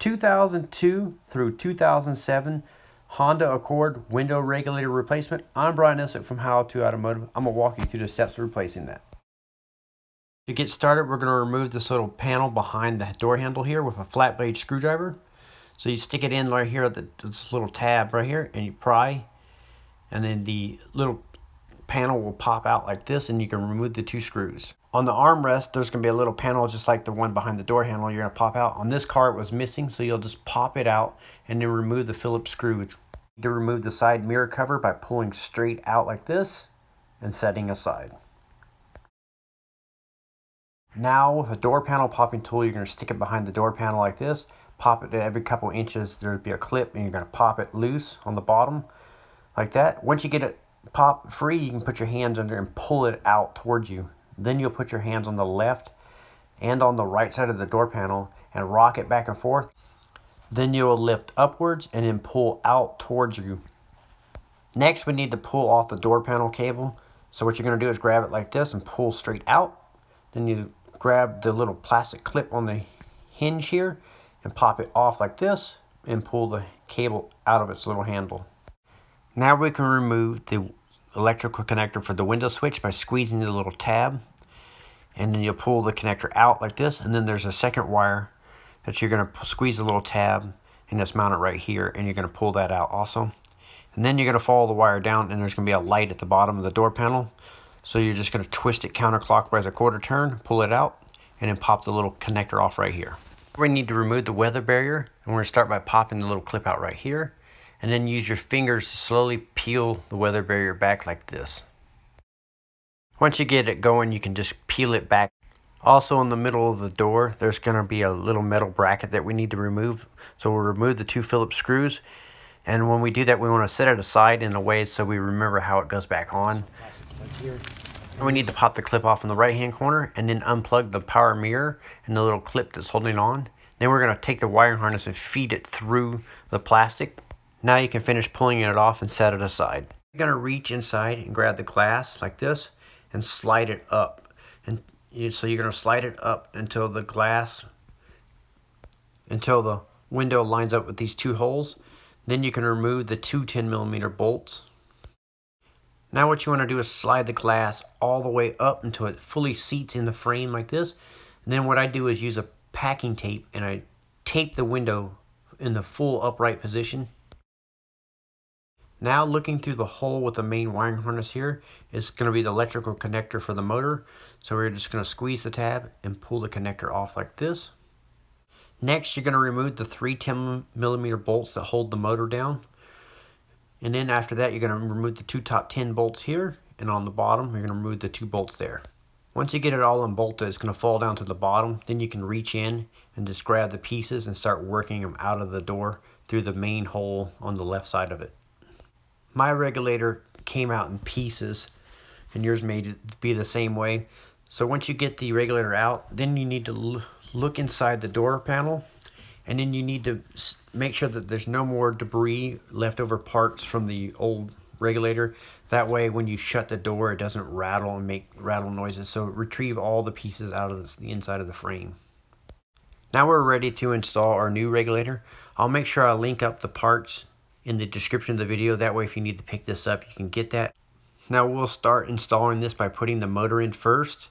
2002 through 2007 Honda Accord window regulator replacement. I'm Brian Essick from How to Automotive. I'm going to walk you through the steps of replacing that. To get started, we're going to remove this little panel behind the door handle here with a flat blade screwdriver. So you stick it in right here at this little tab right here, and you pry, and then the little panel will pop out like this, and you can remove the two screws. On the armrest, there's going to be a little panel just like the one behind the door handle. You're going to pop out. On this car, it was missing, so you'll just pop it out and then remove the phillips screw. To remove the side mirror cover by pulling straight out like this and setting aside. Now with a door panel popping tool, you're going to stick it behind the door panel like this. Pop it every couple inches. There'll be a clip, and you're going to pop it loose on the bottom like that. Once you get it pop free, you can put your hands under and pull it out towards you. Then you'll put your hands on the left and on the right side of the door panel and rock it back and forth. Then you'll lift upwards and then pull out towards you. Next, we need to pull off the door panel cable. So what you're going to do is grab it like this and pull straight out. Then you grab the little plastic clip on the hinge here and pop it off like this and pull the cable out of its little handle. Now we can remove the electrical connector for the window switch by squeezing the little tab, and then you'll pull the connector out like this, and then there's a second wire that you're going to squeeze the little tab and just mount it right here, and you're going to pull that out also. And then you're going to follow the wire down, and there's going to be a light at the bottom of the door panel, so you're just going to twist it counterclockwise a quarter turn, pull it out, and then pop the little connector off right here. We need to remove the weather barrier, and we're going to start by popping the little clip out right here, and then use your fingers to slowly peel the weather barrier back like this. Once you get it going, you can just peel it back. Also in the middle of the door, there's going to be a little metal bracket that we need to remove. So we'll remove the two phillips screws, and when we do that, we want to set it aside in a way so we remember how it goes back on. And we need to pop the clip off in the right hand corner and then unplug the power mirror and the little clip that's holding on. Then we're going to take the wiring harness and feed it through the plastic. Now you can finish pulling it off and set it aside. You're going to reach inside and grab the glass like this and slide it up. So you're going to slide it up until the window lines up with these two holes. Then you can remove the two 10mm bolts. Now what you want to do is slide the glass all the way up until it fully seats in the frame like this. And then what I do is use a packing tape, and I tape the window in the full upright position. Now looking through the hole with the main wiring harness here is going to be the electrical connector for the motor. So we're just going to squeeze the tab and pull the connector off like this. Next, you're going to remove the three 10mm bolts that hold the motor down. And then after that, you're going to remove the two top 10 bolts here. And on the bottom, you're going to remove the two bolts there. Once you get it all unbolted, it's going to fall down to the bottom. Then you can reach in and just grab the pieces and start working them out of the door through the main hole on the left side of it. My regulator came out in pieces, and yours may be the same way. So once you get the regulator out, then you need to look inside the door panel, and then you need to make sure that there's no more debris, leftover parts from the old regulator. That way when you shut the door, it doesn't rattle and make rattle noises. So retrieve all the pieces out of the inside of the frame. Now we're ready to install our new regulator. I'll make sure I link up the parts in the description of the video. That way if you need to pick this up, you can get that. Now we'll start installing this by putting the motor in first,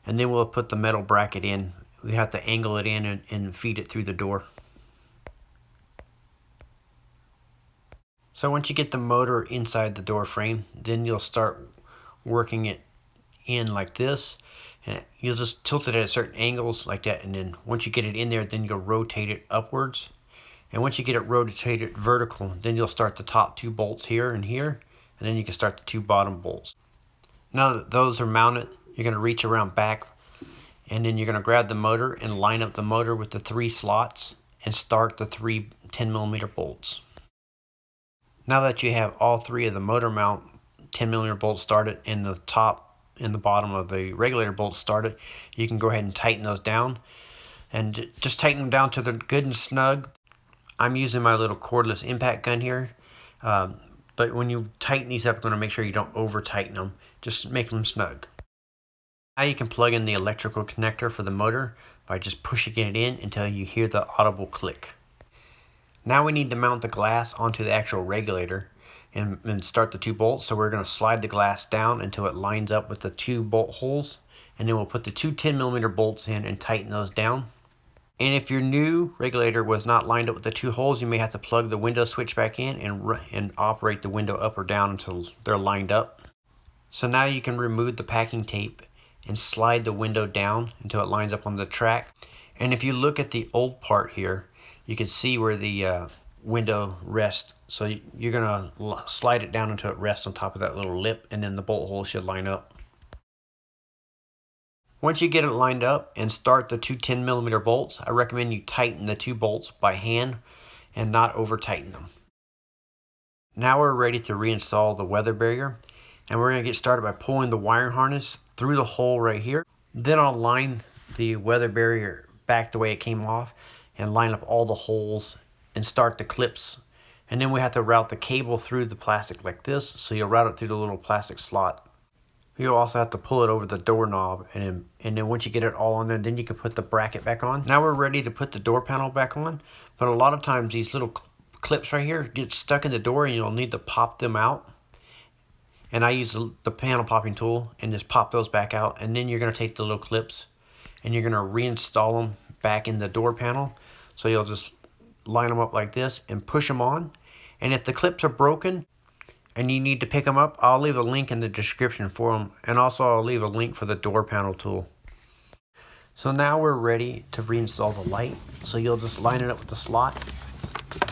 and then we'll put the metal bracket in. We have to angle it in and feed it through the door. So once you get the motor inside the door frame, then you'll start working it in like this, and you'll just tilt it at certain angles like that, and then once you get it in there, then you'll rotate it upwards. And once you get it rotated vertical, then you'll start the top two bolts here and here, and then you can start the two bottom bolts. Now that those are mounted, you're going to reach around back, and then you're going to grab the motor and line up the motor with the three slots and start the three 10mm bolts. Now that you have all three of the motor mount 10mm bolts started and the top and the bottom of the regulator bolts started, you can go ahead and tighten those down. And just tighten them down to they're good and snug. I'm using my little cordless impact gun here, but when you tighten these up, you're going to make sure you don't over tighten them. Just make them snug. Now you can plug in the electrical connector for the motor by just pushing it in until you hear the audible click. Now we need to mount the glass onto the actual regulator and start the 2 bolts. So we're going to slide the glass down until it lines up with the 2 bolt holes, and then we'll put the 2 10mm bolts in and tighten those down. And if your new regulator was not lined up with the 2 holes, you may have to plug the window switch back in and operate the window up or down until they're lined up. So now you can remove the packing tape and slide the window down until it lines up on the track. And if you look at the old part here, you can see where the window rests. So you're going to slide it down until it rests on top of that little lip, and then the bolt hole should line up. Once you get it lined up and start the 2 10mm bolts, I recommend you tighten the 2 bolts by hand and not over tighten them. Now we're ready to reinstall the weather barrier, and we're going to get started by pulling the wiring harness through the hole right here. Then I'll line the weather barrier back the way it came off and line up all the holes and start the clips. And then we have to route the cable through the plastic like this, so you'll route it through the little plastic slot. You'll also have to pull it over the doorknob, and then once you get it all on there, then you can put the bracket back on. Now we're ready to put the door panel back on, but a lot of times these little clips right here get stuck in the door and you'll need to pop them out. And I use the panel popping tool and just pop those back out, and then you're going to take the little clips and you're going to reinstall them back in the door panel. So you'll just line them up like this and push them on. And if the clips are broken and you need to pick them up, I'll leave a link in the description for them, and also I'll leave a link for the door panel tool. So now we're ready to reinstall the light. So you'll just line it up with the slot,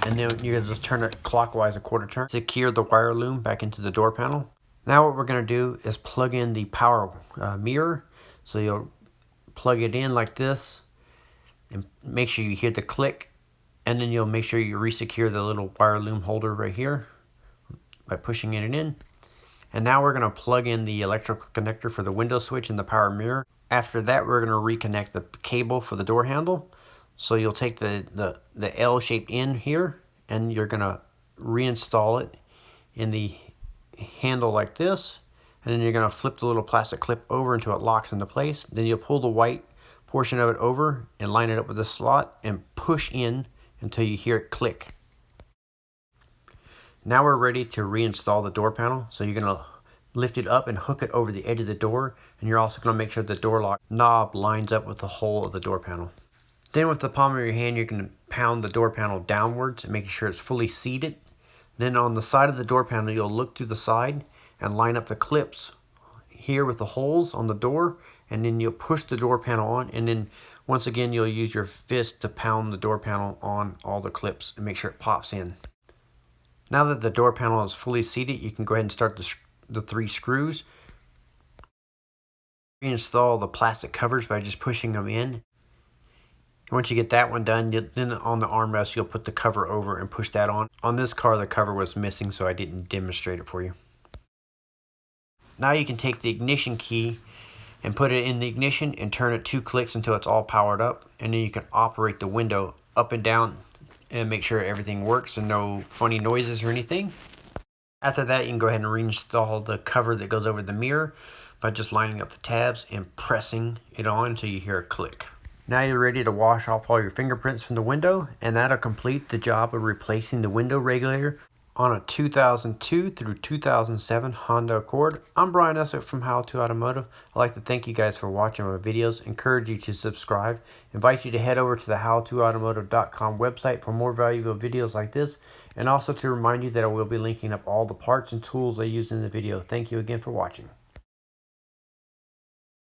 and then you're going to just turn it clockwise a quarter turn. Secure the wire loom back into the door panel. Now what we're going to do is plug in the power mirror. So you'll plug it in like this and make sure you hear the click, and then you'll make sure you re-secure the little wire loom holder right here by pushing it in. And now we're going to plug in the electrical connector for the window switch and the power mirror. After that, we're going to reconnect the cable for the door handle. So you'll take the L-shaped end here, and you're going to reinstall it in the handle like this, and then you're going to flip the little plastic clip over until it locks into place. Then you'll pull the white portion of it over and line it up with the slot and push in until you hear it click. Now we're ready to reinstall the door panel. So you're going to lift it up and hook it over the edge of the door, and you're also going to make sure the door lock knob lines up with the hole of the door panel. Then with the palm of your hand, you're going to pound the door panel downwards and making sure it's fully seated. Then on the side of the door panel, you'll look through the side and line up the clips here with the holes on the door, and then you'll push the door panel on, and then once again you'll use your fist to pound the door panel on all the clips and make sure it pops in. Now that the door panel is fully seated, you can go ahead and start the 3 screws. Reinstall the plastic covers by just pushing them in. Once you get that one done, then on the armrest, you'll put the cover over and push that on. On this car, the cover was missing, so I didn't demonstrate it for you. Now you can take the ignition key and put it in the ignition and turn it 2 clicks until it's all powered up. And then you can operate the window up and down and make sure everything works and no funny noises or anything. After that, you can go ahead and reinstall the cover that goes over the mirror by just lining up the tabs and pressing it on until you hear a click. Now you're ready to wash off all your fingerprints from the window, and that'll complete the job of replacing the window regulator on a 2002 through 2007 Honda Accord. I'm Brian Essett from How to Automotive. I'd like to thank you guys for watching my videos, encourage you to subscribe, invite you to head over to the howtoautomotive.com website for more valuable videos like this, and also to remind you that I will be linking up all the parts and tools I use in the video. Thank you again for watching.